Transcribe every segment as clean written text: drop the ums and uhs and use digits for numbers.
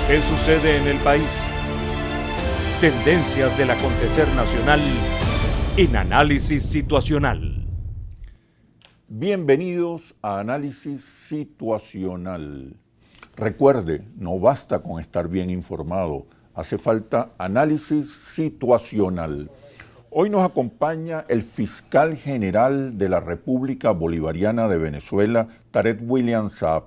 ¿Qué sucede en el país? Tendencias del acontecer nacional en Análisis Situacional. Bienvenidos a Análisis Situacional. Recuerde, no basta con estar bien informado, hace falta análisis situacional. Hoy nos acompaña el fiscal general de la República Bolivariana de Venezuela, Tarek William Saab,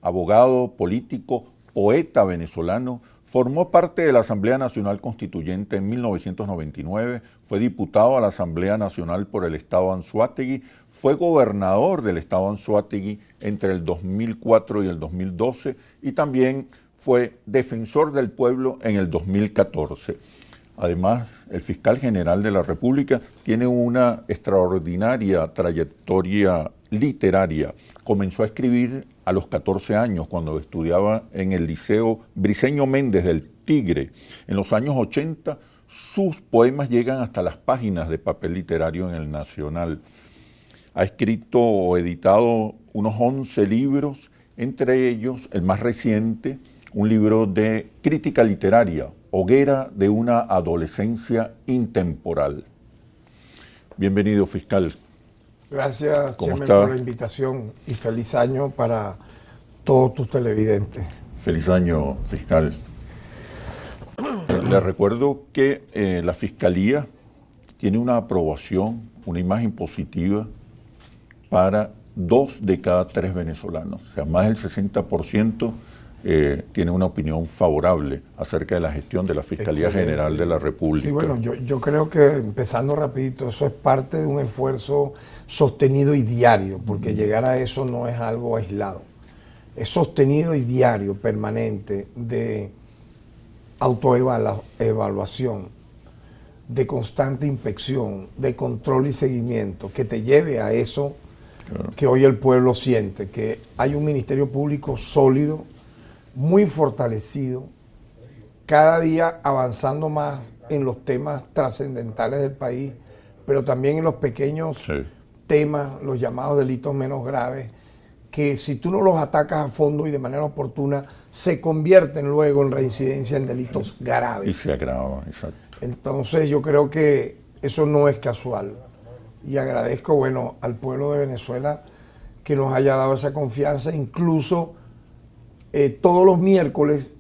abogado, político, poeta venezolano. Formó parte de la Asamblea Nacional Constituyente en 1999, fue diputado a la Asamblea Nacional por el Estado Anzoátegui, fue gobernador del Estado Anzoátegui entre el 2004 y el 2012 y también fue defensor del pueblo en el 2014. Además, el fiscal general de la República tiene una extraordinaria trayectoria literaria. Comenzó a escribir a los 14 años cuando estudiaba en el Liceo Briceño Méndez del Tigre. En los años 80 sus poemas llegan hasta las páginas de papel literario en el Nacional. Ha escrito o editado unos 11 libros, entre ellos el más reciente, un libro de crítica literaria, Hoguera de una adolescencia intemporal. Bienvenido, fiscal. Gracias, Cheme, por la invitación y feliz año para todos tus televidentes. Feliz año, fiscal. Le recuerdo que la Fiscalía tiene una aprobación, una imagen positiva para 2 de cada 3 venezolanos. O sea, más del 60% tiene una opinión favorable acerca de la gestión de la Fiscalía General de la República. Sí, bueno, yo creo que, empezando rapidito, eso es parte de un esfuerzo sostenido y diario, porque llegar a eso no es algo aislado. Es sostenido y diario, permanente, de autoevaluación, de constante inspección, de control y seguimiento, que te lleve a eso que hoy el pueblo siente, que hay un Ministerio Público sólido, muy fortalecido, cada día avanzando más en los temas trascendentales del país, pero también en los pequeños temas, los llamados delitos menos graves, que si tú no los atacas a fondo y de manera oportuna, se convierten luego en reincidencia en delitos graves. Y se agravan, exacto. Entonces yo creo que eso no es casual. Y agradezco, bueno, al pueblo de Venezuela que nos haya dado esa confianza, incluso todos los miércoles,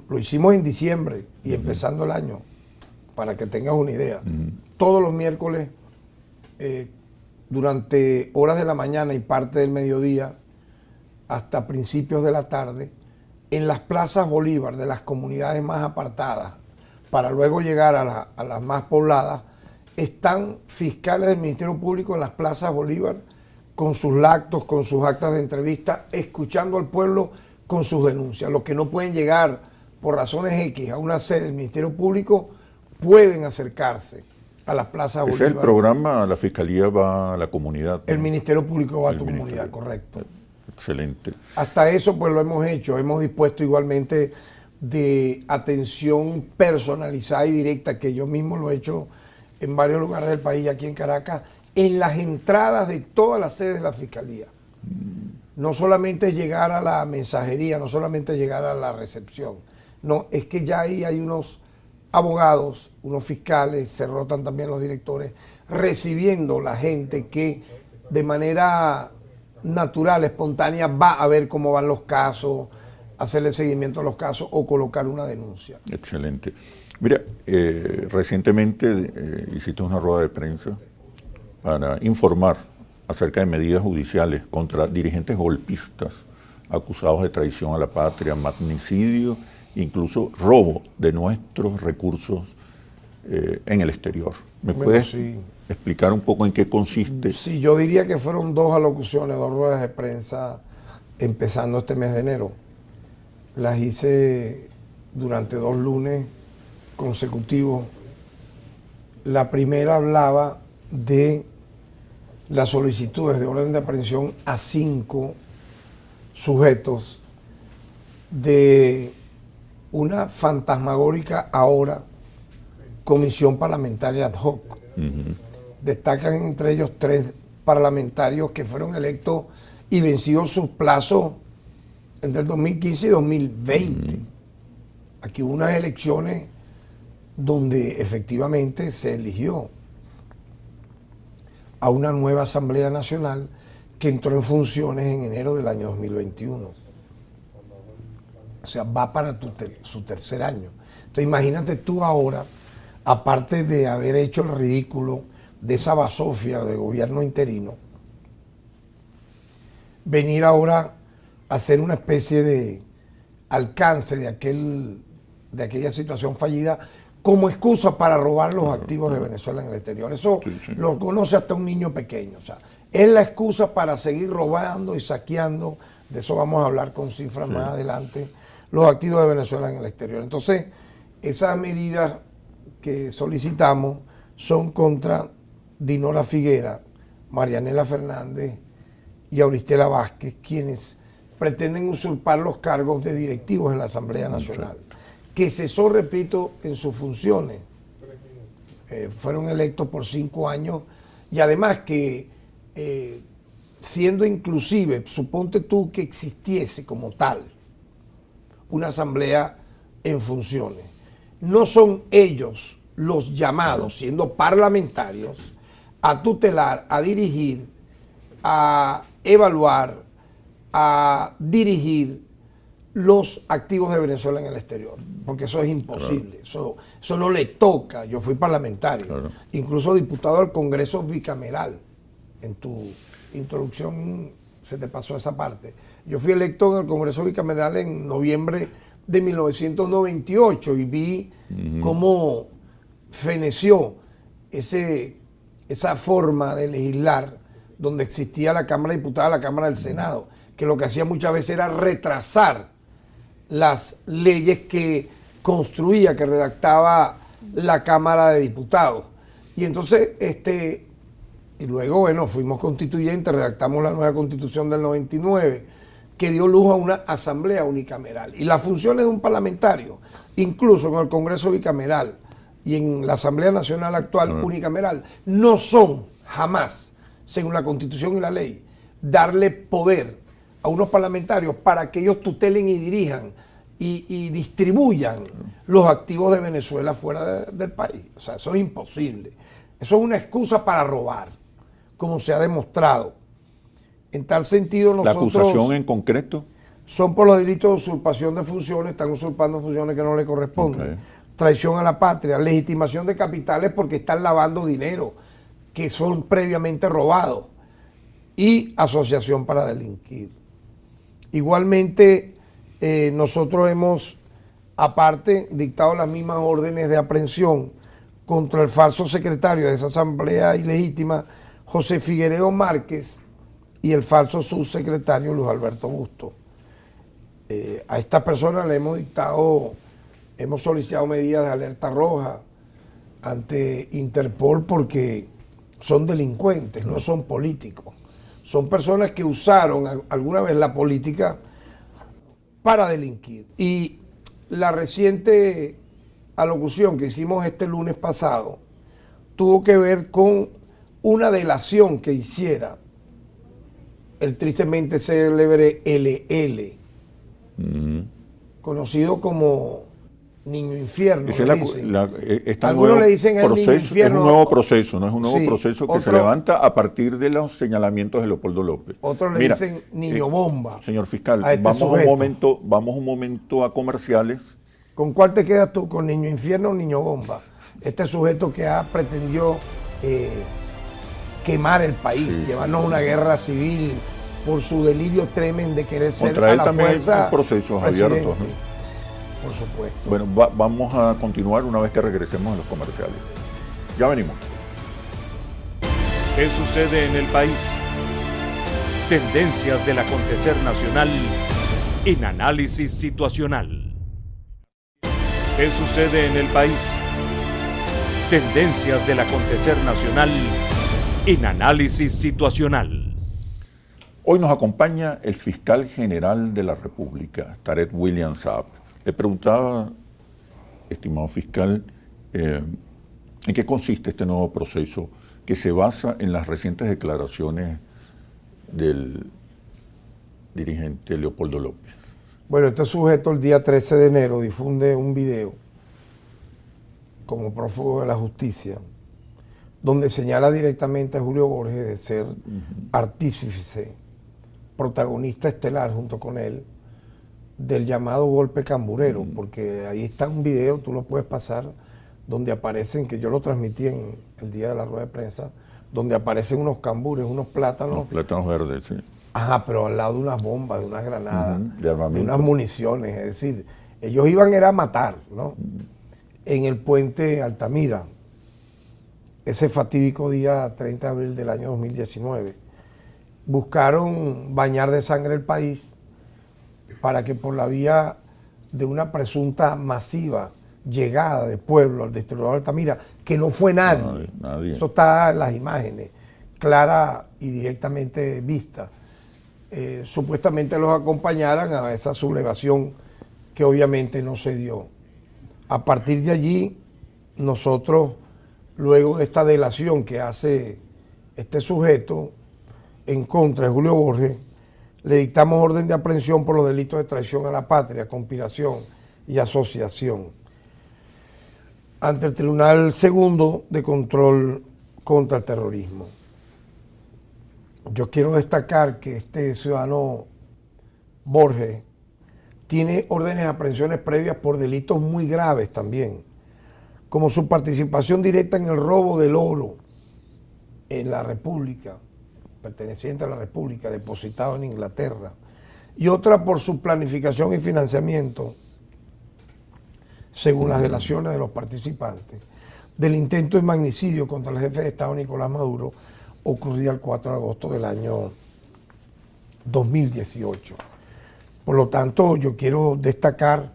lo hicimos en diciembre y empezando el año, para que tengas una idea, todos los miércoles, durante horas de la mañana y parte del mediodía, hasta principios de la tarde, en las plazas Bolívar de las comunidades más apartadas, para luego llegar a las más pobladas, están fiscales del Ministerio Público en las plazas Bolívar con sus lactos, con sus actas de entrevista, escuchando al pueblo con sus denuncias. Los que no pueden llegar por razones X a una sede del Ministerio Público pueden acercarse a las plazas Bolívar. Ese es el programa, la Fiscalía va a la comunidad, ¿no? El Ministerio Público va a tu comunidad, correcto. Excelente. Hasta eso pues lo hemos hecho, hemos dispuesto igualmente de atención personalizada y directa, que yo mismo lo he hecho en varios lugares del país, aquí en Caracas, en las entradas de todas las sedes de la Fiscalía. No solamente llegar a la mensajería, no solamente llegar a la recepción, no, es que ya ahí hay unos abogados, unos fiscales, se rotan también los directores, recibiendo la gente que de manera natural, espontánea, va a ver cómo van los casos, hacerle seguimiento a los casos o colocar una denuncia. Excelente. Mira, recientemente hiciste una rueda de prensa para informar acerca de medidas judiciales contra dirigentes golpistas acusados de traición a la patria, magnicidio, incluso robo de nuestros recursos en el exterior. ¿Me puedes explicar un poco en qué consiste? Sí, yo diría que fueron 2 alocuciones, 2 ruedas de prensa empezando este mes de enero. Las hice durante 2 lunes consecutivos. La primera hablaba de las solicitudes de orden de aprehensión a 5 sujetos de una fantasmagórica ahora comisión parlamentaria ad hoc. Destacan entre ellos 3 parlamentarios que fueron electos y vencidos sus plazos entre el 2015 y 2020. Aquí hubo unas elecciones donde efectivamente se eligió a una nueva Asamblea Nacional que entró en funciones en enero del año 2021. O sea, va para su tercer año. Entonces imagínate tú ahora, aparte de haber hecho el ridículo de esa basofia de gobierno interino, venir ahora a hacer una especie de alcance de aquella situación fallida como excusa para robar los activos de Venezuela en el exterior. Eso lo conoce hasta un niño pequeño. O sea, es la excusa para seguir robando y saqueando, de eso vamos a hablar con cifras más adelante, los activos de Venezuela en el exterior. Entonces, esas medidas que solicitamos son contra Dinora Figuera, Marianela Fernández y Auristela Vázquez, quienes pretenden usurpar los cargos de directivos en la Asamblea Nacional, que cesó, repito, en sus funciones. Fueron electos por 5 años y además que siendo inclusive, suponte tú que existiese como tal una asamblea en funciones, no son ellos los llamados, siendo parlamentarios, a tutelar, a dirigir, a evaluar, a dirigir los activos de Venezuela en el exterior, porque eso es imposible, eso no le toca. Yo fui parlamentario, incluso diputado al Congreso bicameral. En tu introducción se te pasó esa parte. Yo fui electo en el Congreso bicameral en noviembre de 1998 y vi cómo feneció esa forma de legislar donde existía la Cámara de Diputados, la Cámara del Senado, que lo que hacía muchas veces era retrasar las leyes que construía, que redactaba la Cámara de Diputados. Y entonces, y luego, bueno, fuimos constituyentes, redactamos la nueva Constitución del 99, que dio lujo a una asamblea unicameral. Y las funciones de un parlamentario, incluso en el Congreso bicameral y en la Asamblea Nacional actual unicameral, no son jamás, según la Constitución y la ley, darle poder a unos parlamentarios para que ellos tutelen y dirijan y distribuyan los activos de Venezuela fuera del país. O sea, eso es imposible. Eso es una excusa para robar, como se ha demostrado. En tal sentido, nosotros... ¿La acusación en concreto? Son por los delitos de usurpación de funciones, están usurpando funciones que no le corresponden. Traición a la patria, legitimación de capitales porque están lavando dinero que son previamente robados y asociación para delinquir. Igualmente, nosotros hemos, aparte, dictado las mismas órdenes de aprehensión contra el falso secretario de esa asamblea ilegítima, José Figueiredo Márquez, y el falso subsecretario Luis Alberto Busto. A estas personas le hemos solicitado medidas de alerta roja ante Interpol porque son delincuentes, no son políticos. Son personas que usaron alguna vez la política para delinquir. Y la reciente alocución que hicimos este lunes pasado tuvo que ver con una delación que hiciera el tristemente célebre LL, conocido como Niño Infierno. Algunos le dicen el Niño Infierno. Es un nuevo proceso, ¿no? Es un nuevo proceso que se levanta a partir de los señalamientos de Leopoldo López. Otros le dicen Niño Bomba. Señor fiscal, vamos un momento a comerciales. ¿Con cuál te quedas tú? ¿Con Niño Infierno o Niño Bomba? Este sujeto que ha pretendido quemar el país, llevarnos a una guerra civil por su delirio tremendo de querer ser contra él a la también fuerza hay procesos abiertos, ¿no? Por supuesto. Bueno, vamos a continuar una vez que regresemos a los comerciales. Ya venimos. ¿Qué sucede en el país? Tendencias del acontecer nacional en análisis situacional. ¿Qué sucede en el país? Tendencias del acontecer nacional en análisis situacional. Hoy nos acompaña el fiscal general de la República, Tarek William Saab. Le preguntaba, estimado fiscal, ¿en qué consiste este nuevo proceso que se basa en las recientes declaraciones del dirigente Leopoldo López? Bueno, este sujeto el día 13 de enero difunde un video como prófugo de la justicia, donde señala directamente a Julio Borges de ser artífice, protagonista estelar junto con él, del llamado golpe camburero, porque ahí está un video, tú lo puedes pasar, donde aparecen, que yo lo transmití en el día de la rueda de prensa, donde aparecen unos cambures, unos plátanos. Los plátanos verdes, sí. Ajá, pero al lado de unas bombas, de unas granadas, de armamento, de unas municiones. Es decir, ellos iban era a matar, ¿no? En el puente Altamira, ese fatídico día 30 de abril del año 2019. Buscaron bañar de sangre el país para que por la vía de una presunta masiva llegada de pueblo al distribuidor Altamira, que no fue nadie. Nadie. Eso está en las imágenes, clara y directamente vista. Supuestamente los acompañaran a esa sublevación que obviamente no se dio. A partir de allí, nosotros, luego de esta delación que hace este sujeto en contra de Julio Borges, le dictamos orden de aprehensión por los delitos de traición a la patria, conspiración y asociación ante el Tribunal Segundo de Control contra el Terrorismo. Yo quiero destacar que este ciudadano Borges tiene órdenes de aprehensiones previas por delitos muy graves también, como su participación directa en el robo del oro en la República, perteneciente a la República, depositado en Inglaterra, y otra por su planificación y financiamiento, según las delaciones de los participantes, del intento de magnicidio contra el jefe de Estado Nicolás Maduro, ocurrida el 4 de agosto del año 2018. Por lo tanto, yo quiero destacar,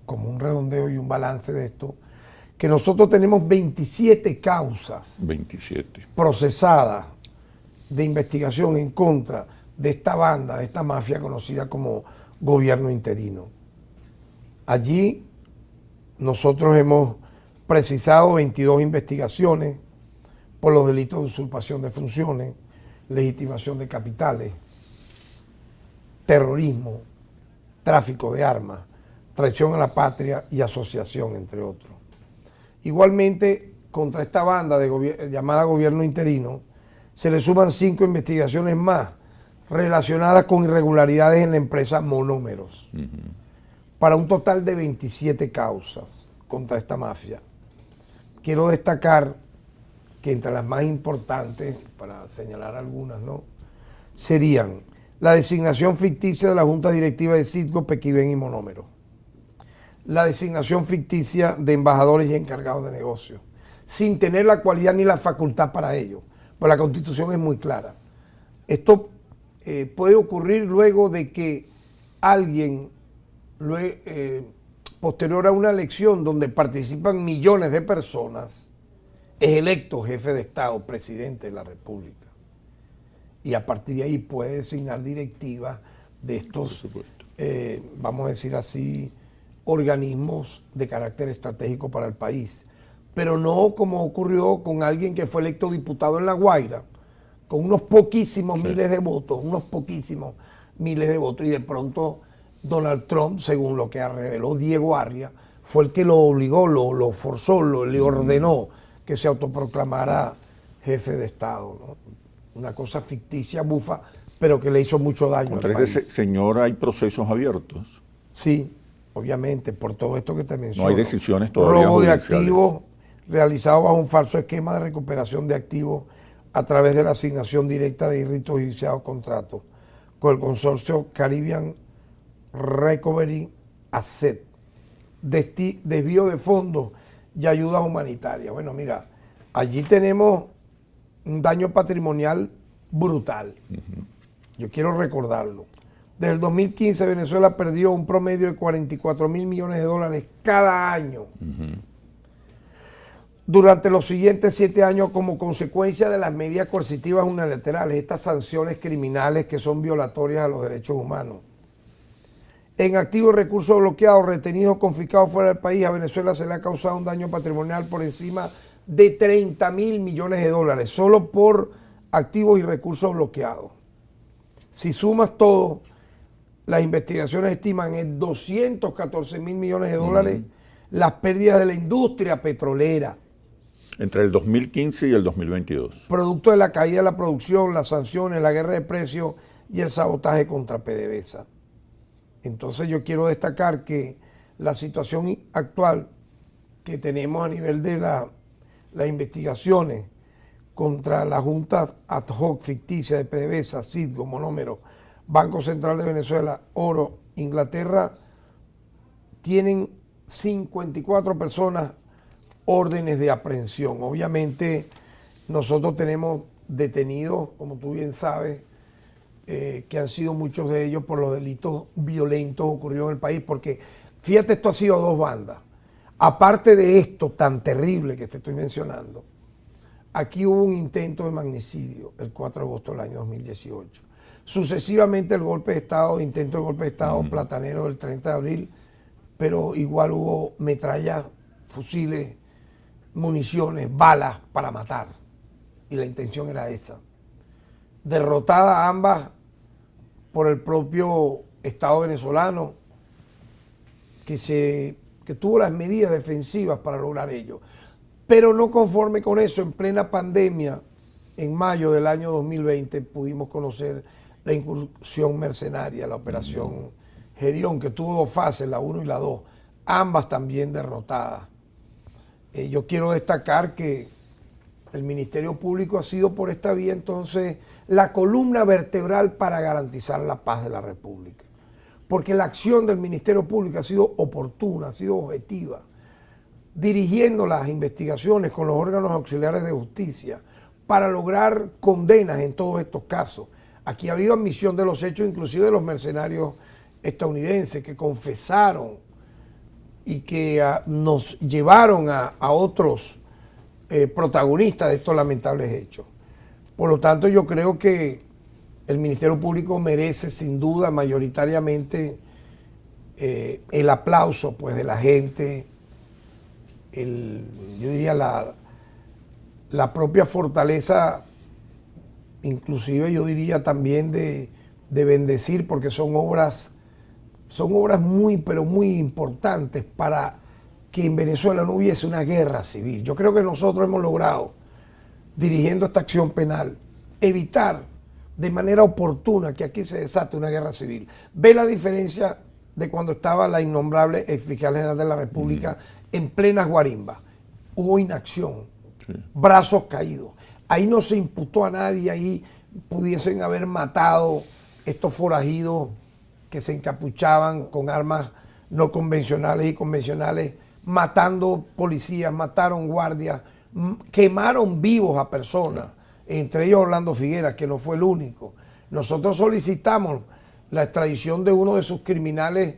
como un redondeo y un balance de esto, que nosotros tenemos 27 causas 27 procesadas de investigación en contra de esta banda, de esta mafia conocida como gobierno interino. Allí nosotros hemos precisado 22 investigaciones por los delitos de usurpación de funciones, legitimación de capitales, terrorismo, tráfico de armas, traición a la patria y asociación, entre otros. Igualmente, contra esta banda llamada gobierno interino, se le suman 5 investigaciones más relacionadas con irregularidades en la empresa Monómeros, para un total de 27 causas contra esta mafia. Quiero destacar que entre las más importantes, para señalar algunas, ¿no?, serían la designación ficticia de la Junta Directiva de Citgo, Pequiven y Monómero, la designación ficticia de embajadores y encargados de negocios, sin tener la cualidad ni la facultad para ello, pues la Constitución es muy clara. Esto puede ocurrir luego de que alguien, posterior a una elección donde participan millones de personas, es electo jefe de Estado, presidente de la República. Y a partir de ahí puede designar directivas de estos, vamos a decir así, organismos de carácter estratégico para el país. Pero no como ocurrió con alguien que fue electo diputado en La Guaira, con unos poquísimos miles de votos, y de pronto Donald Trump, según lo que reveló Diego Arria, fue el que lo obligó, lo forzó, le ordenó que se autoproclamara jefe de Estado, ¿no? Una cosa ficticia, bufa, pero que le hizo mucho daño al país. Contra ese señor hay procesos abiertos. Sí, obviamente, por todo esto que te menciono. No hay decisiones todavía robo de judiciales. activos realizado bajo un falso esquema de recuperación de activos a través de la asignación directa de irritos y viciados contratos con el consorcio Caribbean Recovery Asset, desvío de fondos y ayudas humanitarias. Bueno, mira, allí tenemos un daño patrimonial brutal. Yo quiero recordarlo. Desde el 2015 Venezuela perdió un promedio de 44.000 millones de dólares cada año. Durante los siguientes 7 años, como consecuencia de las medidas coercitivas unilaterales, estas sanciones criminales que son violatorias a los derechos humanos. En activos y recursos bloqueados, retenidos, confiscados fuera del país, a Venezuela se le ha causado un daño patrimonial por encima de 30.000 millones de dólares, solo por activos y recursos bloqueados. Si sumas todo, las investigaciones estiman en 214 mil millones de dólares las pérdidas de la industria petrolera. Entre el 2015 y el 2022. Producto de la caída de la producción, las sanciones, la guerra de precios y el sabotaje contra PDVSA. Entonces yo quiero destacar que la situación actual que tenemos a nivel de las investigaciones contra la Junta Ad Hoc ficticia de PDVSA, Citgo, Monómero, Banco Central de Venezuela, Oro, Inglaterra, tienen 54 personas órdenes de aprehensión. Obviamente nosotros tenemos detenidos, como tú bien sabes, que han sido muchos de ellos por los delitos violentos ocurridos en el país, porque fíjate, esto ha sido dos bandas. Aparte de esto tan terrible que te estoy mencionando, aquí hubo un intento de magnicidio el 4 de agosto del año 2018. Sucesivamente el golpe de Estado, intento de golpe de Estado platanero del 30 de abril, pero igual hubo metrallas, fusiles, municiones, balas para matar. Y la intención era esa. Derrotadas ambas por el propio Estado venezolano, que tuvo las medidas defensivas para lograr ello. Pero no conforme con eso, en plena pandemia, en mayo del año 2020, pudimos conocer la incursión mercenaria, la operación Gedeón, que tuvo dos fases, la 1 y la 2, ambas también derrotadas. Yo quiero destacar que el Ministerio Público ha sido por esta vía entonces la columna vertebral para garantizar la paz de la República. Porque la acción del Ministerio Público ha sido oportuna, ha sido objetiva, dirigiendo las investigaciones con los órganos auxiliares de justicia para lograr condenas en todos estos casos. Aquí ha habido admisión de los hechos, inclusive de los mercenarios estadounidenses que confesaron y que nos llevaron a otros protagonistas de estos lamentables hechos. Por lo tanto, yo creo que el Ministerio Público merece sin duda mayoritariamente el aplauso pues, de la gente, yo diría la propia fortaleza, inclusive yo diría también de bendecir, porque son obras muy, pero muy importantes para que en Venezuela no hubiese una guerra civil. Yo creo que nosotros hemos logrado, dirigiendo esta acción penal, evitar de manera oportuna que aquí se desate una guerra civil. Ve la diferencia de cuando estaba la innombrable ex fiscal general de la República en plenas guarimbas. Hubo inacción, brazos caídos. Ahí no se imputó a nadie, ahí pudiesen haber matado estos forajidos que se encapuchaban con armas no convencionales y convencionales, matando policías, mataron guardias, quemaron vivos a personas, entre ellos Orlando Figueras, que no fue el único. Nosotros solicitamos la extradición de uno de sus criminales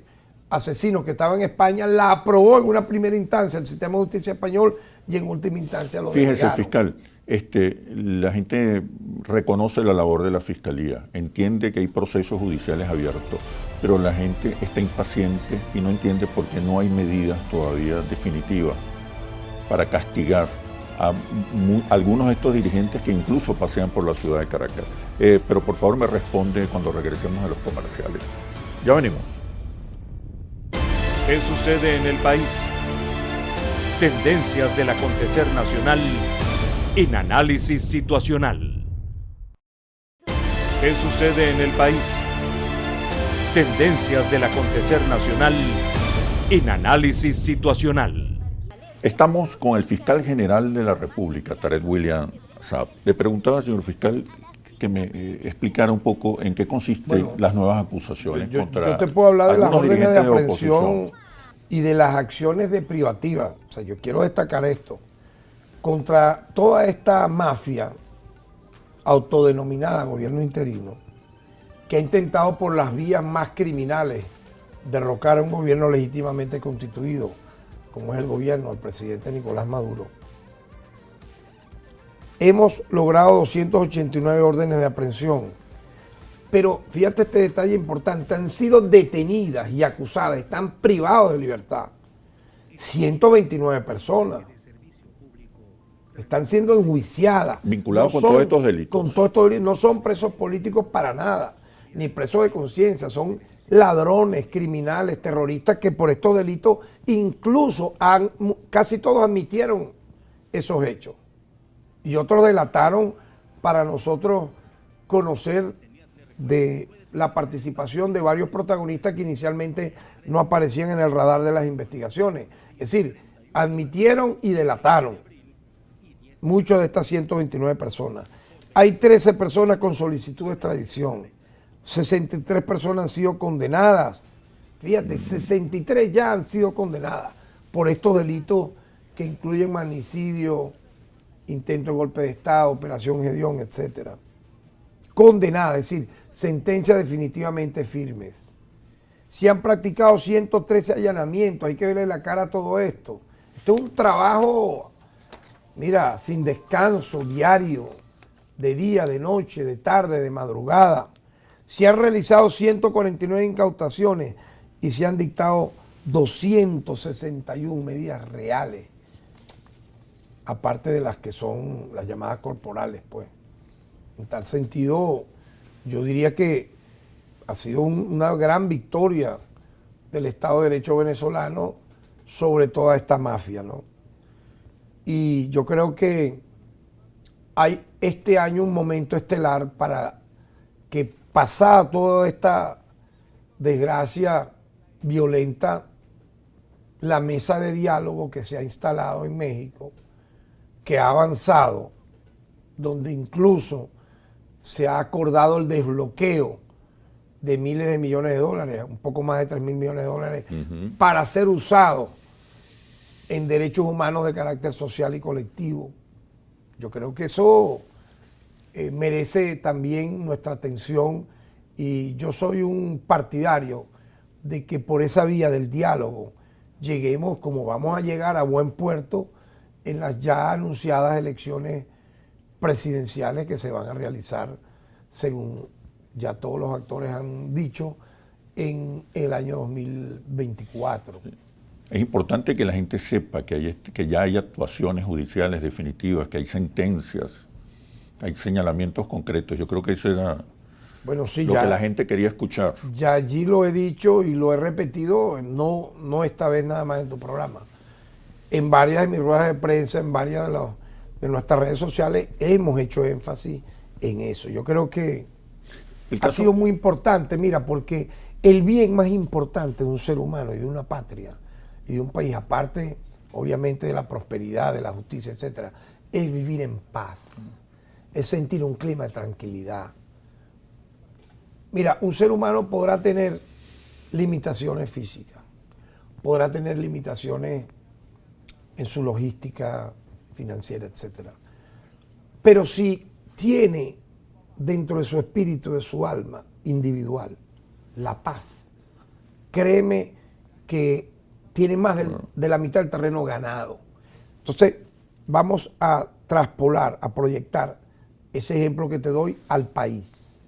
asesinos que estaba en España, la aprobó en una primera instancia el sistema de justicia español y en última instancia lo Fíjese, denegaron. fiscal, la gente reconoce la labor de la Fiscalía, entiende que hay procesos judiciales abiertos, pero la gente está impaciente y no entiende por qué no hay medidas todavía definitivas para castigar a algunos de estos dirigentes que incluso pasean por la ciudad de Caracas. Pero por favor me responde cuando regresemos a los comerciales. Ya venimos. ¿Qué sucede en el país? Tendencias del acontecer nacional en análisis situacional. ¿Qué sucede en el país? Tendencias del acontecer nacional en análisis situacional. Estamos con el fiscal general de la República, Tarek William Saab. Le preguntaba, señor fiscal, que me explicara un poco en qué consisten las nuevas acusaciones contra yo te puedo hablar de las algunos órdenes de dirigentes de aprehensión oposición. y de las acciones de privativa. O sea, yo quiero destacar esto. Contra toda esta mafia autodenominada gobierno interino, que ha intentado por las vías más criminales derrocar a un gobierno legítimamente constituido, como es el gobierno del presidente Nicolás Maduro. Hemos logrado 289 órdenes de aprehensión, pero fíjate este detalle importante, han sido detenidas y acusadas, están privados de libertad 129 personas. Están siendo enjuiciadas. Vinculados con todos estos delitos. Con todos estos delitos. No son presos políticos para nada, ni presos de conciencia, son ladrones, criminales, terroristas que por estos delitos incluso casi todos admitieron esos hechos y otros delataron para nosotros conocer de la participación de varios protagonistas que inicialmente no aparecían en el radar de las investigaciones. Es decir, admitieron y delataron muchas de estas 129 personas. Hay 13 personas con solicitud de extradición. 63 personas han sido condenadas. Fíjate, 63 ya han sido condenadas por estos delitos que incluyen magnicidio, intento de golpe de Estado, operación Gedeón, etcétera. Condenadas, es decir, sentencias definitivamente firmes. Se han practicado 113 allanamientos, hay que verle la cara a todo esto. Esto es un trabajo, mira, sin descanso, diario, de día, de noche, de tarde, de madrugada. Se han realizado 149 incautaciones y se han dictado 261 medidas reales, aparte de las que son las llamadas corporales, pues. En tal sentido, yo diría que ha sido una gran victoria del Estado de Derecho venezolano sobre toda esta mafia, ¿no? Y yo creo que hay este año un momento estelar para que, pasada toda esta desgracia violenta, la mesa de diálogo que se ha instalado en México, que ha avanzado, donde incluso se ha acordado el desbloqueo de miles de millones de dólares, un poco más de 3.000 millones de dólares, para ser usado en derechos humanos de carácter social y colectivo. Yo creo que eso merece también nuestra atención y yo soy un partidario de que por esa vía del diálogo lleguemos, como vamos a llegar, a buen puerto en las ya anunciadas elecciones presidenciales que se van a realizar, según ya todos los actores han dicho, en el año 2024. Es importante que la gente sepa que ya hay actuaciones judiciales definitivas, que hay sentencias, hay señalamientos concretos. Yo creo que eso era lo que la gente quería escuchar. Ya allí lo he dicho y lo he repetido, no esta vez nada más en tu programa. En varias de mis ruedas de prensa, en varias de nuestras redes sociales, hemos hecho énfasis en eso. Yo creo que ha sido muy importante, mira, porque el bien más importante de un ser humano y de una patria y de un país, aparte obviamente de la prosperidad, de la justicia, etcétera, es vivir en paz, es sentir un clima de tranquilidad. Mira, un ser humano podrá tener limitaciones físicas, podrá tener limitaciones en su logística financiera, etcétera, pero si tiene dentro de su espíritu, de su alma individual, la paz, créeme que tiene más de la mitad del terreno ganado. Entonces, vamos a traspolar, a proyectar ese ejemplo que te doy al país.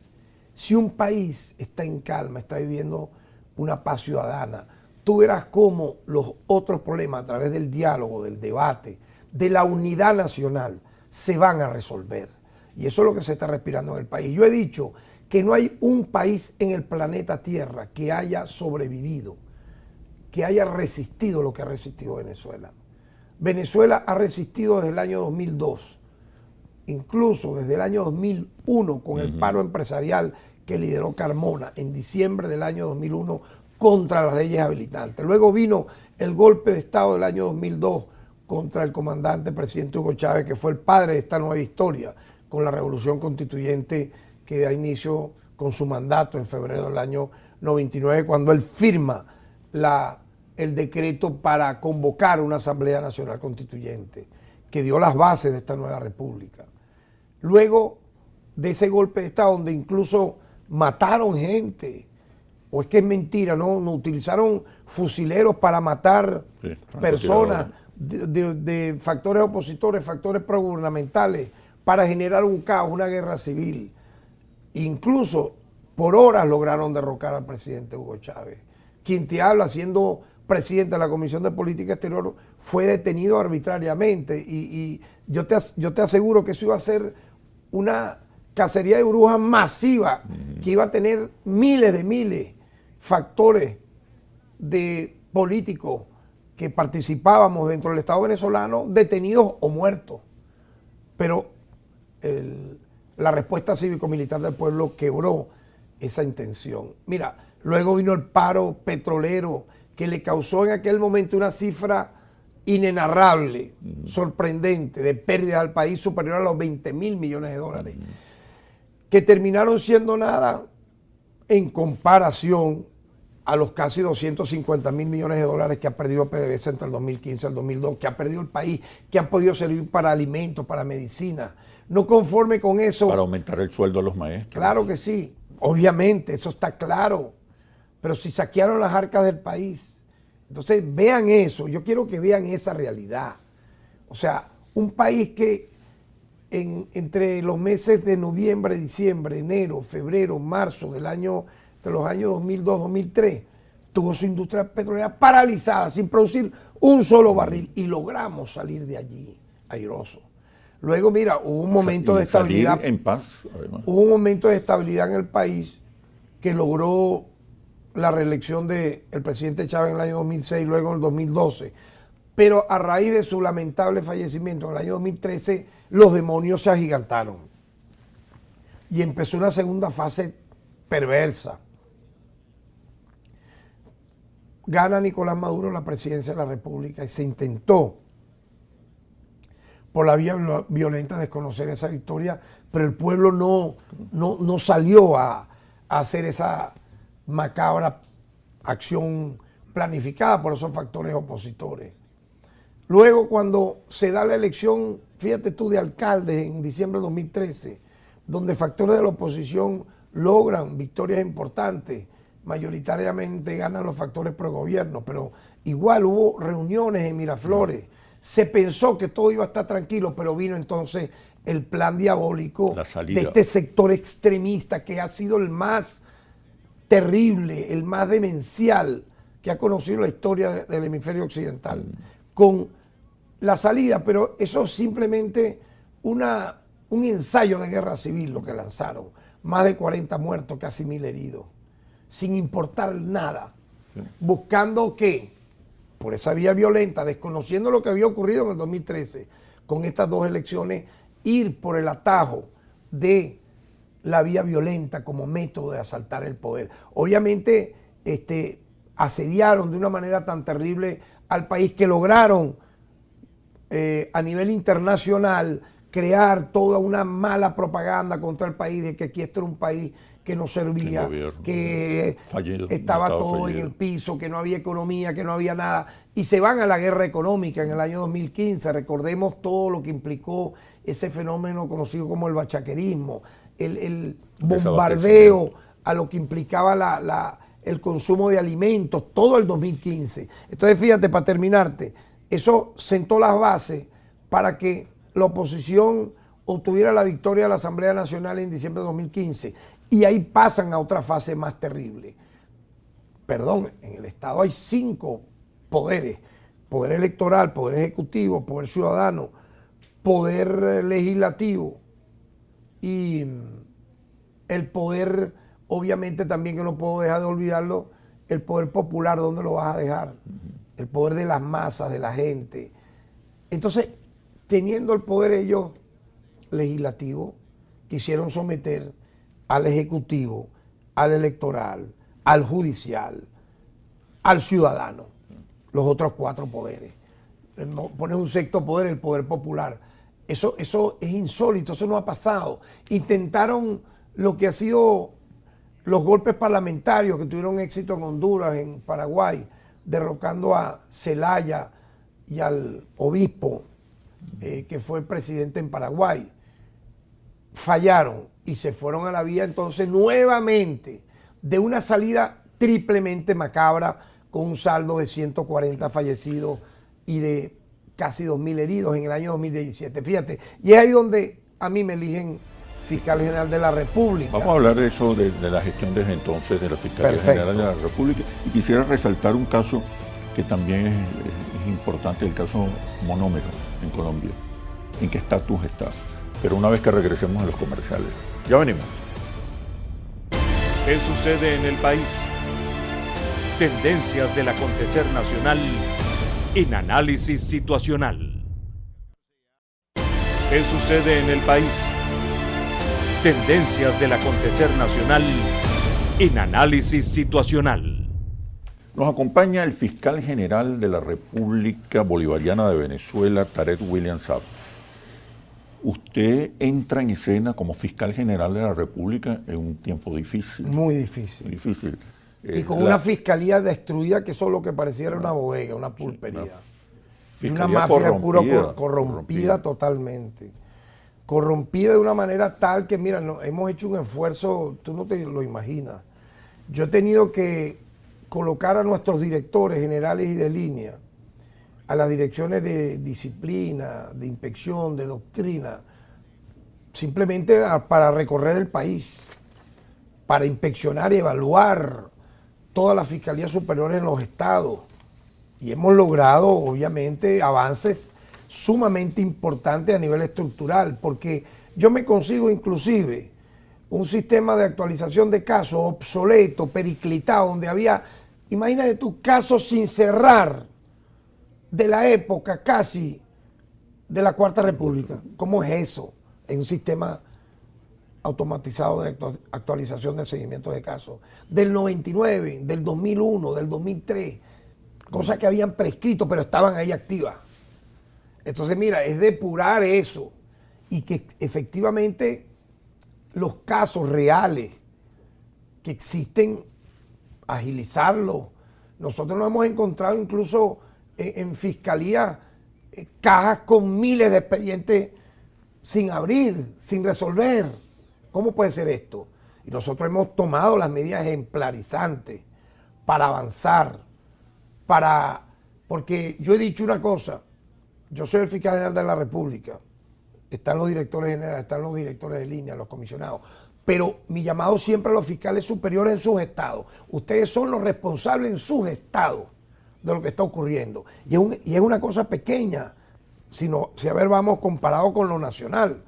Si un país está en calma, está viviendo una paz ciudadana, tú verás cómo los otros problemas a través del diálogo, del debate, de la unidad nacional, se van a resolver. Y eso es lo que se está respirando en el país. Yo he dicho que no hay un país en el planeta Tierra que haya sobrevivido, que haya resistido lo que ha resistido Venezuela. Venezuela ha resistido desde el año 2002, incluso desde el año 2001 con el paro empresarial que lideró Carmona en diciembre del año 2001 contra las leyes habilitantes. Luego vino el golpe de Estado del año 2002 contra el comandante presidente Hugo Chávez, que fue el padre de esta nueva historia, con la revolución constituyente que da inicio con su mandato en febrero del año 99, cuando él firma el decreto para convocar una Asamblea Nacional Constituyente, que dio las bases de esta nueva república. Luego de ese golpe de Estado, donde incluso mataron gente, o es que es mentira, no utilizaron fusileros para matar personas de factores opositores, factores progubernamentales, para generar un caos, una guerra civil. Incluso por horas lograron derrocar al presidente Hugo Chávez. Quien te habla, siendo presidente de la Comisión de Política Exterior, fue detenido arbitrariamente y yo te aseguro que eso iba a ser una cacería de brujas masiva, que iba a tener miles de miles factores de políticos que participábamos dentro del Estado venezolano detenidos o muertos. Pero la respuesta cívico-militar del pueblo quebró esa intención. Mira, luego vino el paro petrolero que le causó en aquel momento una cifra inenarrable, sorprendente, de pérdida al país superior a los 20.000 millones de dólares, que terminaron siendo nada en comparación a los casi 250.000 millones de dólares que ha perdido PDVSA entre el 2015 y el 2002, que ha perdido el país, que han podido servir para alimentos, para medicina. No conforme con eso. Para aumentar el sueldo a los maestros. Claro que sí, obviamente, eso está claro. Pero si saquearon las arcas del país. Entonces vean eso, yo quiero que vean esa realidad. O sea, un país que entre los meses de noviembre, diciembre, enero, febrero, marzo de los años 2002, 2003, tuvo su industria petrolera paralizada, sin producir un solo barril, y logramos salir de allí airoso. Luego, mira, hubo un momento de estabilidad. Salir en paz, además. Hubo un momento de estabilidad en el país que logró la reelección del presidente Chávez en el año 2006, luego en el 2012. Pero a raíz de su lamentable fallecimiento en el año 2013, los demonios se agigantaron. Y empezó una segunda fase perversa. Gana Nicolás Maduro la presidencia de la República y se intentó por la vía violenta desconocer esa victoria, pero el pueblo no salió a hacer esa macabra acción planificada por esos factores opositores. Luego, cuando se da la elección, fíjate tú, de alcaldes en diciembre de 2013, donde factores de la oposición logran victorias importantes, mayoritariamente ganan los factores pro gobierno, pero igual hubo reuniones en Miraflores. Se pensó que todo iba a estar tranquilo, pero vino entonces el plan diabólico de este sector extremista que ha sido el más terrible, el más demencial que ha conocido la historia del hemisferio occidental, con la salida, pero eso es simplemente un ensayo de guerra civil lo que lanzaron, más de 40 muertos, casi 1.000 heridos, sin importar nada, buscando que, por esa vía violenta, desconociendo lo que había ocurrido en el 2013, con estas dos elecciones, ir por el atajo de la vía violenta como método de asaltar el poder. Obviamente asediaron de una manera tan terrible al país que lograron a nivel internacional crear toda una mala propaganda contra el país, de que aquí esto era un país que no servía, que estaba todo fallido en el piso, que no había economía, que no había nada, y se van a la guerra económica en el año 2015. Recordemos todo lo que implicó ese fenómeno conocido como el bachaquerismo, el bombardeo a lo que implicaba el consumo de alimentos, todo el 2015. Entonces, fíjate, para terminarte, eso sentó las bases para que la oposición obtuviera la victoria de la Asamblea Nacional en diciembre de 2015. Y ahí pasan a otra fase más terrible. Perdón, en el Estado hay 5 poderes: poder electoral, poder ejecutivo, poder ciudadano, poder legislativo y el poder, obviamente también, que no puedo dejar de olvidarlo, el poder popular. ¿Dónde lo vas a dejar? El poder de las masas, de la gente. Entonces, teniendo el poder ellos legislativo, quisieron someter al ejecutivo, al electoral, al judicial, al ciudadano, los otros 4 poderes. Pones un sexto poder, el poder popular. Eso es insólito, eso no ha pasado. Intentaron lo que ha sido los golpes parlamentarios que tuvieron éxito en Honduras, en Paraguay, derrocando a Zelaya y al obispo que fue presidente en Paraguay. Fallaron y se fueron a la vía entonces nuevamente de una salida triplemente macabra, con un saldo de 140 fallecidos y de casi 2.000 heridos en el año 2017. Fíjate, y es ahí donde a mí me eligen fiscal general de la República. Vamos a hablar de eso, de la gestión desde entonces de la Fiscalía General de la República. Y quisiera resaltar un caso que también es importante, el caso Monómero en Colombia. ¿En qué estatus está? Pero una vez que regresemos a los comerciales. Ya venimos. ¿Qué sucede en el país? Tendencias del acontecer nacional en análisis situacional. ¿Qué sucede en el país? Tendencias del acontecer nacional en análisis situacional. Nos acompaña el fiscal general de la República Bolivariana de Venezuela, Tarek William Saab. Usted entra en escena como fiscal general de la República en un tiempo difícil. Muy difícil. Muy difícil. Y con una fiscalía destruida que eso es lo que pareciera una bodega, una pulpería. Y una mafia corrompida totalmente. Corrompida de una manera tal que, mira, hemos hecho un esfuerzo, tú no te lo imaginas. Yo he tenido que colocar a nuestros directores generales y de línea, a las direcciones de disciplina, de inspección, de doctrina, simplemente para recorrer el país, para inspeccionar y evaluar todas las fiscalías superiores en los estados. Y hemos logrado, obviamente, avances sumamente importantes a nivel estructural, porque yo me consigo inclusive un sistema de actualización de casos obsoleto, periclitado, donde había, imagínate tú, casos sin cerrar de la época casi de la Cuarta República. ¿Cómo es eso en un sistema automatizado de actualización de seguimiento de casos? Del 99, del 2001, del 2003, cosas que habían prescrito pero estaban ahí activas. Entonces, mira, es depurar eso y que efectivamente los casos reales que existen, agilizarlos. Nosotros nos hemos encontrado incluso en fiscalía cajas con miles de expedientes sin abrir, sin resolver. ¿Cómo puede ser esto? Y nosotros hemos tomado las medidas ejemplarizantes para avanzar, porque yo he dicho una cosa, yo soy el fiscal general de la República, están los directores generales, están los directores de línea, los comisionados, pero mi llamado siempre a los fiscales superiores en sus estados. Ustedes son los responsables en sus estados de lo que está ocurriendo. Y es una cosa pequeña, si a ver, vamos comparado con lo nacional.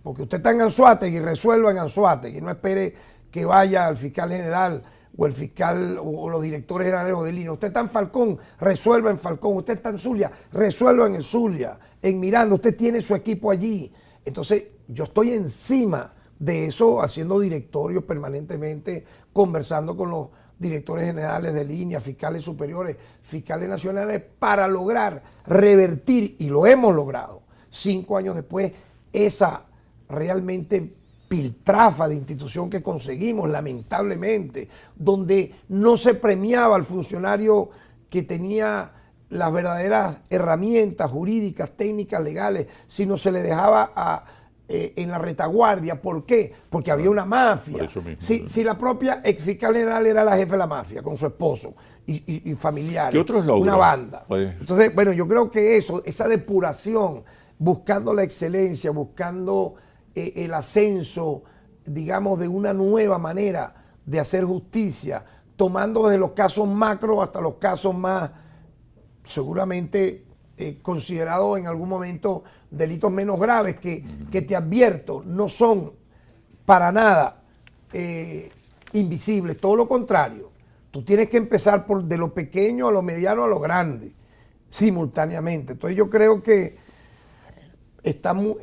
Porque usted está en Anzoátegui y resuelva en Anzoátegui, no espere que vaya al fiscal general o el fiscal o los directores generales de línea. Usted está en Falcón, resuelva en Falcón. Usted está en Zulia, resuelva en el Zulia. En Miranda, usted tiene su equipo allí. Entonces, yo estoy encima de eso, haciendo directorios permanentemente, conversando con los directores generales de línea, fiscales superiores, fiscales nacionales, para lograr revertir, y lo hemos logrado, 5 años después, esa realmente piltrafa de institución que conseguimos, lamentablemente, donde no se premiaba al funcionario que tenía las verdaderas herramientas jurídicas, técnicas, legales, sino se le dejaba en la retaguardia. ¿Por qué? Porque había una mafia. Si la propia ex fiscal general era la jefe de la mafia, con su esposo y familiares, ¿qué otros logros? Una banda. Entonces, bueno, yo creo que esa depuración, buscando la excelencia, buscando el ascenso, digamos, de una nueva manera de hacer justicia, tomando desde los casos macro hasta los casos más, seguramente, considerados en algún momento delitos menos graves, que te advierto, no son para nada invisibles, todo lo contrario. Tú tienes que empezar de lo pequeño a lo mediano a lo grande, simultáneamente. Entonces yo creo que están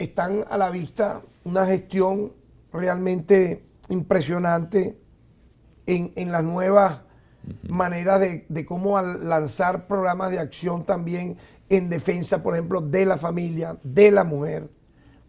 a la vista una gestión realmente impresionante en las nuevas maneras de cómo lanzar programas de acción también en defensa, por ejemplo, de la familia, de la mujer,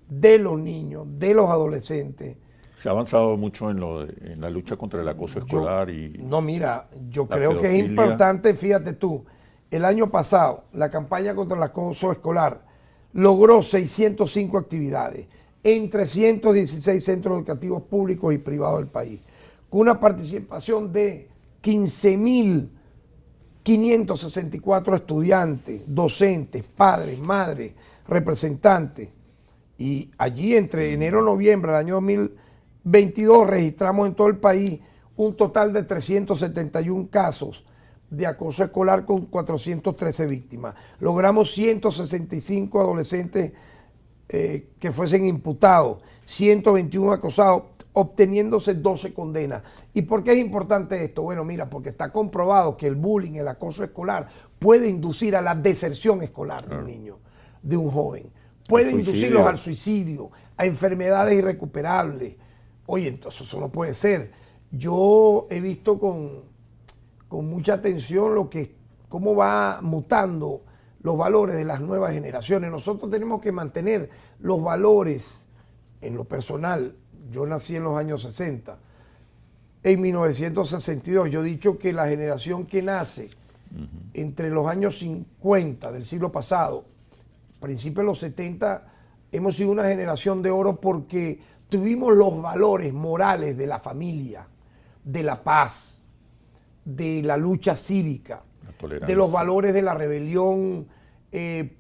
de los niños, de los adolescentes. Se ha avanzado mucho en la lucha contra el acoso escolar No, mira, yo creo que es importante, fíjate tú, el año pasado la campaña contra el acoso escolar logró 605 actividades en 316 centros educativos públicos y privados del país, con una participación de 15.564 estudiantes, docentes, padres, madres, representantes. Y allí entre enero y noviembre del año 2022 registramos en todo el país un total de 371 casos de acoso escolar con 413 víctimas. Logramos 165 adolescentes que fuesen imputados, 121 acosados. obteniéndose 12 condenas. ¿Y por qué es importante esto? Bueno, mira, porque está comprobado que el bullying, el acoso escolar, puede inducir a la deserción escolar de un niño, de un joven. Puede inducirlos al suicidio, a enfermedades irrecuperables. Oye, entonces eso no puede ser. Yo he visto con mucha atención cómo va mutando los valores de las nuevas generaciones. Nosotros tenemos que mantener los valores en lo personal. Yo nací en los años 60. En 1962 yo he dicho que la generación que nace entre los años 50 del siglo pasado, principios de los 70, hemos sido una generación de oro porque tuvimos los valores morales de la familia, de la paz, de la lucha cívica, de los valores de la rebelión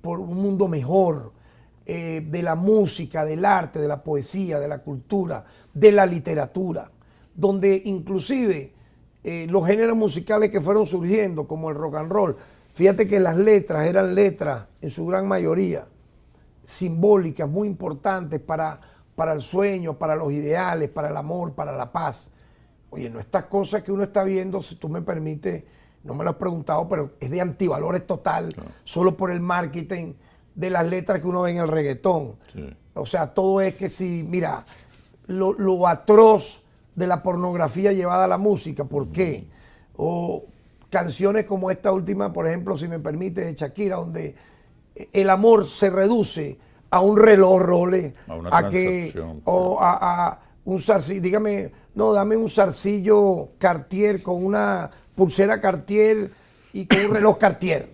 por un mundo mejor, de la música, del arte, de la poesía, de la cultura, de la literatura, donde inclusive los géneros musicales que fueron surgiendo, como el rock and roll, fíjate que las letras eran letras, en su gran mayoría, simbólicas, muy importantes para el sueño, para los ideales, para el amor, para la paz. Oye, no estas cosas que uno está viendo, si tú me permites, no me lo has preguntado, pero es de antivalores total, solo por el marketing de las letras que uno ve en el reggaetón. Sí. O sea, todo es que si, mira, lo atroz de la pornografía llevada a la música, ¿por qué? O canciones como esta última, por ejemplo, si me permite, de Shakira, donde el amor se reduce a un reloj Rolex, a un zarcillo, dígame, no, dame un zarcillo Cartier con una pulsera Cartier y con un reloj Cartier,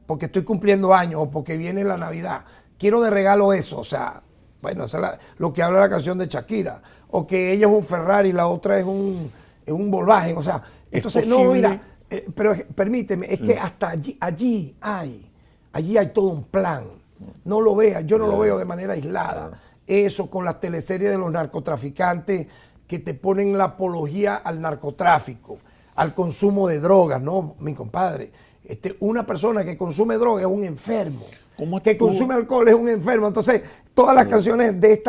porque estoy cumpliendo años o porque viene la Navidad. Quiero de regalo eso, o sea, bueno, eso es lo que habla la canción de Shakira, o que ella es un Ferrari y la otra es un Volkswagen, o sea, entonces, no, mira, pero permíteme, es que hasta allí hay todo un plan. No lo veas, yo no lo veo de manera aislada. Eso con las teleseries de los narcotraficantes que te ponen la apología al narcotráfico, al consumo de drogas, ¿no, mi compadre? Una persona que consume droga es un enfermo. Consume alcohol es un enfermo. Entonces, todas las canciones de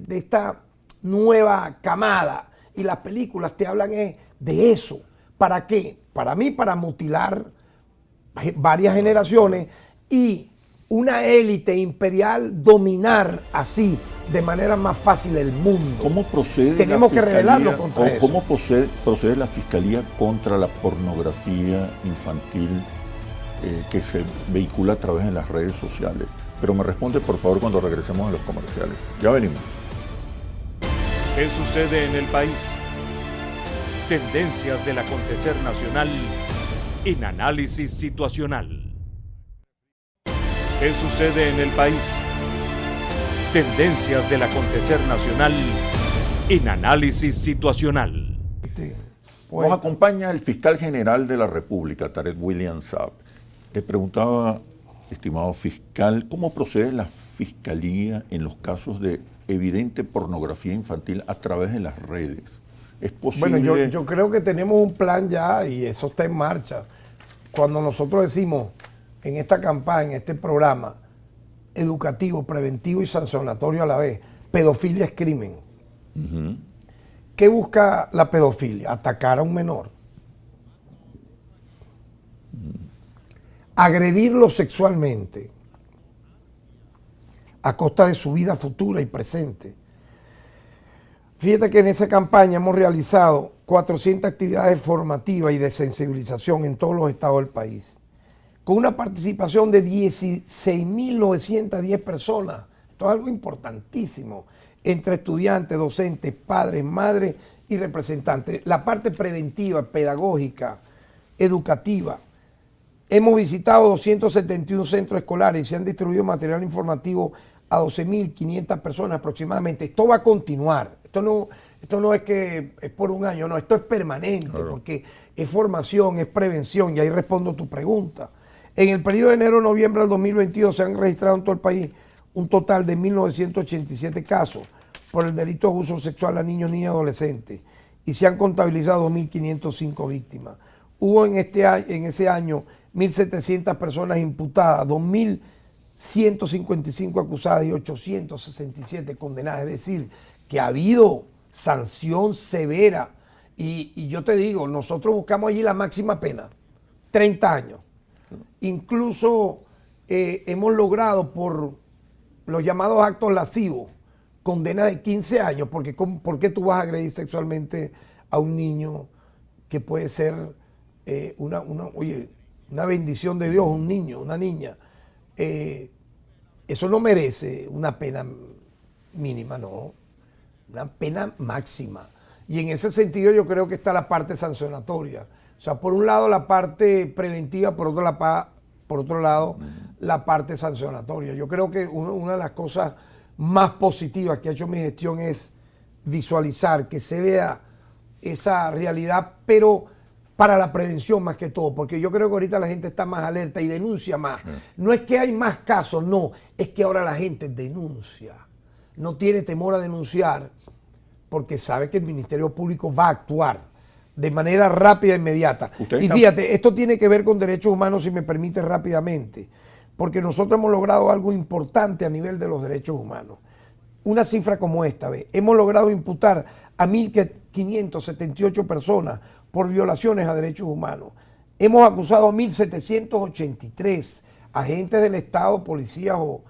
esta nueva camada y las películas te hablan de eso. ¿Para qué? Para mí, para mutilar varias generaciones y una élite imperial dominar así de manera más fácil el mundo. ¿Cómo procede Tenemos que rebelarnos contra eso. ¿Cómo procede la Fiscalía contra la pornografía infantil que se vehicula a través de las redes sociales? Pero me responde, por favor, cuando regresemos a los comerciales. Ya venimos. ¿Qué sucede en el país? Tendencias del acontecer nacional en análisis situacional. ¿Qué sucede en el país? Tendencias del acontecer nacional en análisis situacional. Nos acompaña el fiscal general de la República, Tarek William Saab. Le preguntaba, estimado fiscal, ¿cómo procede la fiscalía en los casos de evidente pornografía infantil a través de las redes? ¿Es posible? Bueno, yo creo que tenemos un plan ya y eso está en marcha. Cuando nosotros decimos en esta campaña, en este programa educativo, preventivo y sancionatorio a la vez, pedofilia es crimen. ¿Qué busca la pedofilia? Atacar a un menor. Agredirlo sexualmente a costa de su vida futura y presente. Fíjate que en esa campaña hemos realizado 400 actividades formativas y de sensibilización en todos los estados del país, con una participación de 16.910 personas. Esto es algo importantísimo, entre estudiantes, docentes, padres, madres y representantes. La parte preventiva, pedagógica, educativa. Hemos visitado 271 centros escolares y se han distribuido material informativo a 12.500 personas aproximadamente. Esto va a continuar. Esto no es que es por un año, no, esto es permanente, claro, porque es formación, es prevención, y ahí respondo tu pregunta. En el periodo de enero-noviembre del 2022 se han registrado en todo el país un total de 1.987 casos por el delito de abuso sexual a niños, niñas y adolescentes, y se han contabilizado 2.505 víctimas. Hubo en ese año 1.700 personas imputadas, 2.155 acusadas y 867 condenadas. Es decir, que ha habido sanción severa. Y yo te digo, nosotros buscamos allí la máxima pena, 30 años. Incluso hemos logrado por los llamados actos lascivos, condena de 15 años, porque ¿por qué tú vas a agredir sexualmente a un niño que puede ser una bendición de Dios, un niño, una niña? Eso no merece una pena mínima, no, una pena máxima. Y en ese sentido yo creo que está la parte sancionatoria. O sea, por un lado la parte preventiva, por otro lado la parte sancionatoria. Yo creo que una de las cosas más positivas que ha hecho mi gestión es visualizar, que se vea esa realidad, pero para la prevención más que todo, porque yo creo que ahorita la gente está más alerta y denuncia más. Sí. No es que hay más casos, no, es que ahora la gente denuncia, no tiene temor a denunciar, porque sabe que el Ministerio Público va a actuar de manera rápida e inmediata. Y fíjate, esto tiene que ver con derechos humanos, si me permite rápidamente, porque nosotros hemos logrado algo importante a nivel de los derechos humanos. Una cifra como esta, hemos logrado imputar a 1.578 personas por violaciones a derechos humanos. Hemos acusado a 1.783 agentes del Estado, policías o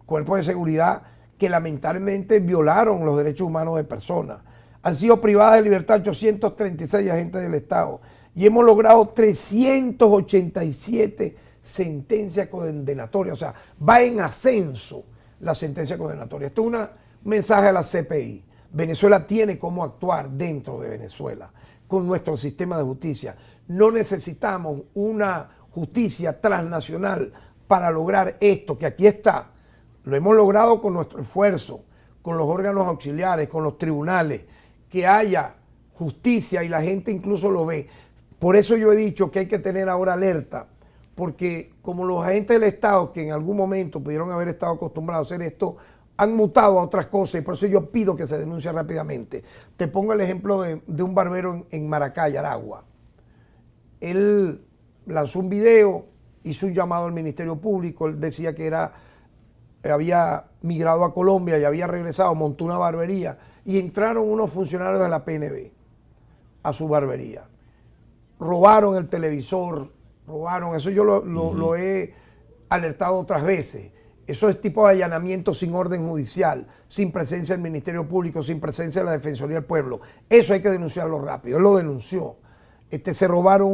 cuerpos de seguridad que lamentablemente violaron los derechos humanos de personas. Han sido privadas de libertad 836 agentes del Estado y hemos logrado 387 sentencias condenatorias. O sea, va en ascenso la sentencia condenatoria. Esto es un mensaje a la CPI. Venezuela tiene cómo actuar dentro de Venezuela con nuestro sistema de justicia. No necesitamos una justicia transnacional para lograr esto, que aquí está. Lo hemos logrado con nuestro esfuerzo, con los órganos auxiliares, con los tribunales, que haya justicia y la gente incluso lo ve. Por eso yo he dicho que hay que tener ahora alerta, porque como los agentes del Estado que en algún momento pudieron haber estado acostumbrados a hacer esto, han mutado a otras cosas y por eso yo pido que se denuncie rápidamente. Te pongo el ejemplo de un barbero en Maracay, Aragua. Él lanzó un video, hizo un llamado al Ministerio Público, él decía que había migrado a Colombia y había regresado, montó una barbería y entraron unos funcionarios de la PNB a su barbería. Robaron el televisor, eso yo lo he alertado otras veces. Eso es tipo de allanamiento sin orden judicial, sin presencia del Ministerio Público, sin presencia de la Defensoría del Pueblo. Eso hay que denunciarlo rápido. Él lo denunció. Se robaron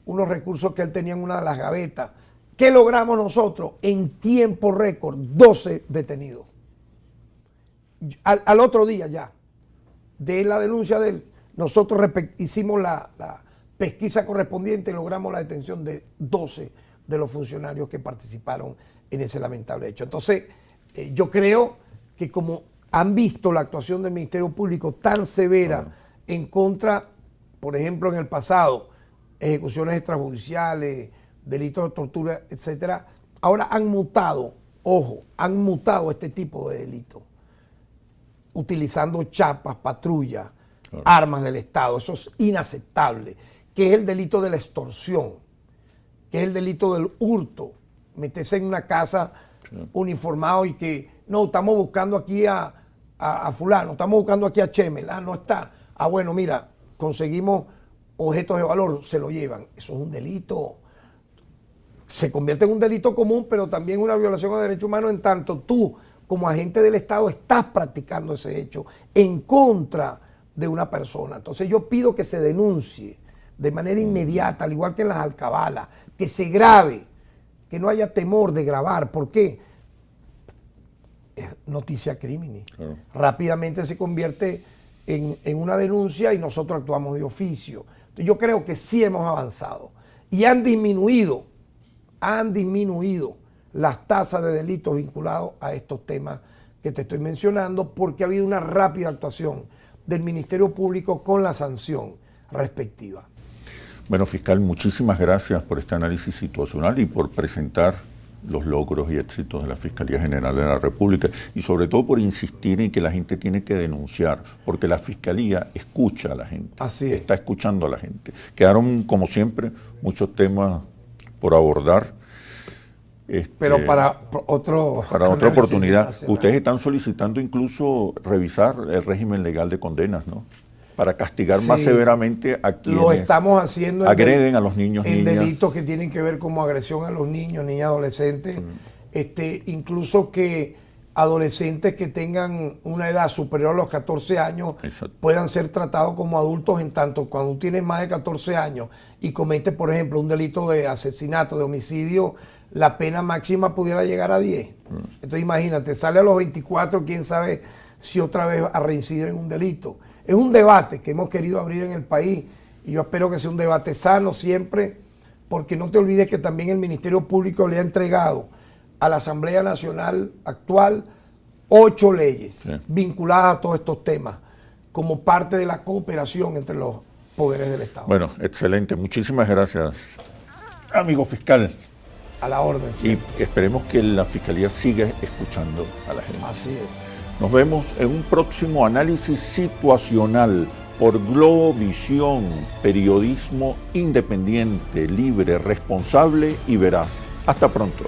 unos recursos que él tenía en una de las gavetas. ¿Qué logramos nosotros? En tiempo récord, 12 detenidos. Al otro día ya, de la denuncia de él, nosotros hicimos la pesquisa correspondiente y logramos la detención de 12 de los funcionarios que participaron en ese lamentable hecho. Entonces, yo creo que como han visto la actuación del Ministerio Público tan severa en contra, por ejemplo, en el pasado, ejecuciones extrajudiciales, delitos de tortura, etcétera, ahora han mutado, han mutado este tipo de delitos, utilizando chapas, patrullas, armas del Estado. Eso es inaceptable, que es el delito de la extorsión, que es el delito del hurto, meterse en una casa uniformado y que, no, estamos buscando aquí a fulano, estamos buscando aquí a Chemel, no está, bueno, mira, conseguimos objetos de valor, se lo llevan. Eso es un delito. Se convierte en un delito común, pero también una violación a derechos humanos en tanto tú, como agente del Estado, estás practicando ese hecho en contra de una persona. Entonces yo pido que se denuncie de manera inmediata, al igual que en las alcabalas, que se grabe, que no haya temor de grabar. ¿Por qué? Es noticia crímenes. Claro. Rápidamente se convierte en una denuncia y nosotros actuamos de oficio. Entonces yo creo que sí hemos avanzado y han disminuido las tasas de delitos vinculados a estos temas que te estoy mencionando, porque ha habido una rápida actuación del Ministerio Público con la sanción respectiva. Bueno, fiscal, muchísimas gracias por este análisis situacional y por presentar los logros y éxitos de la Fiscalía General de la República y sobre todo por insistir en que la gente tiene que denunciar, porque la Fiscalía escucha a la gente. Así es. Está escuchando a la gente. Quedaron, como siempre, muchos temas por abordar. Pero para otro... Para otra oportunidad. nacional. Ustedes están solicitando incluso revisar el régimen legal de condenas, ¿no? Para castigar más Sí, severamente a quienes lo estamos haciendo agreden a los niños, en niñas. delitos que tienen que ver como agresión a los niños, niñas, adolescentes. Incluso que adolescentes que tengan una edad superior a los 14 años Exacto. puedan ser tratados como adultos, en tanto cuando tú tienes más de 14 años y cometes, por ejemplo, un delito de asesinato, de homicidio, la pena máxima pudiera llegar a 10. Entonces imagínate, sale a los 24, quién sabe si otra vez a reincidir en un delito. Es un debate que hemos querido abrir en el país y yo espero que sea un debate sano siempre, porque no te olvides que también el Ministerio Público le ha entregado a la Asamblea Nacional actual 8 leyes vinculadas a todos estos temas como parte de la cooperación entre los poderes del Estado. Bueno, excelente. Muchísimas gracias, amigo fiscal. A la orden. Y esperemos que la Fiscalía siga escuchando a la gente. Así es. Nos vemos en un próximo análisis situacional por Globovisión, periodismo independiente, libre, responsable y veraz. Hasta pronto.